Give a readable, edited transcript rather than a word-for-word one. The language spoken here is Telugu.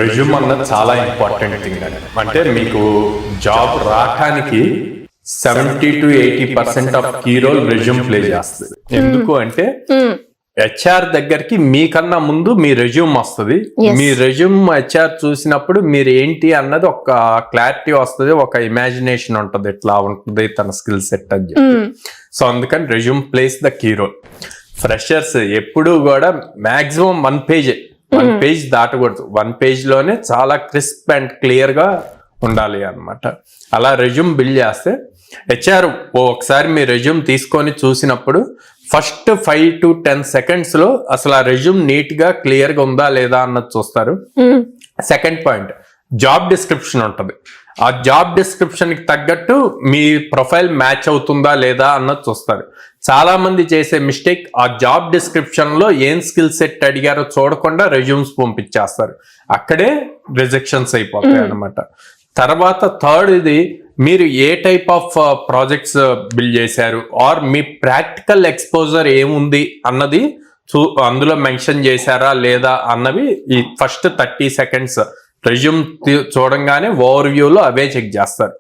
రెజ్యూమ్ అన్నది చాలా ఇంపార్టెంట్ థింగ్ అండి. అంటే మీకు జాబ్ రావడానికి 70 to 80% of key role resume play చేస్తుంది. ఎందుకు అంటే హెచ్ఆర్ దగ్గరికి మీకన్నా ముందు మీ రెజ్యూమ్ వస్తుంది. మీ రెజ్యూమ్ హెచ్ఆర్ చూసినప్పుడు మీరు ఏంటి అన్నది ఒక క్లారిటీ వస్తుంది, ఒక ఇమాజినేషన్ ఉంటుంది, ఎట్లా ఉంటుంది తన స్కిల్ సెట్ అని చెప్పి. సో అందుకని resume plays the key role. Freshers ఎప్పుడు కూడా మాక్సిమం 1 పేజ్ దాటకూడదు. 1 పేజ్ లోనే చాలా క్రిస్ప్ అండ్ క్లియర్ గా ఉండాలి అన్నమాట. అలా రెజ్యూమ్ బిల్డ్ చేస్తే హెచ్ఆర్ ఒకసారి మీ రెజ్యూమ్ తీసుకొని చూసినప్పుడు ఫస్ట్ 5 to 10 సెకండ్స్ లో అసలు ఆ రెజ్యూమ్ నీట్ గా క్లియర్ గా ఉందా లేదా అన్నది చూస్తారు. సెకండ్ పాయింట్, జాబ్ డిస్క్రిప్షన్ ఉంటుంది. ఆ జాబ్ డిస్క్రిప్షన్ కి తగ్గట్టు మీ ప్రొఫైల్ మ్యాచ్ అవుతుందా లేదా అన్నది చూస్తారు. చాలా మంది చేసే మిస్టేక్, ఆ జాబ్ డిస్క్రిప్షన్ లో ఏం స్కిల్ సెట్ అడిగారో చూడకుండా రెజ్యూమ్స్ పంపించేస్తారు. అక్కడే రిజెక్షన్స్ అయిపోతాయి అన్నమాట. తర్వాత థర్డ్, ఇది మీరు ఏ టైప్ ఆఫ్ ప్రాజెక్ట్స్ బిల్డ్ చేశారు ఆర్ మీ ప్రాక్టికల్ ఎక్స్పోజర్ ఏముంది అన్నది అందులో మెన్షన్ చేశారా లేదా అన్నవి ఈ ఫస్ట్ 30 సెకండ్స్ రెజ్యూమ్ చూడంగానే ఓవర్ వ్యూలో అవే చెక్ చేస్తారు.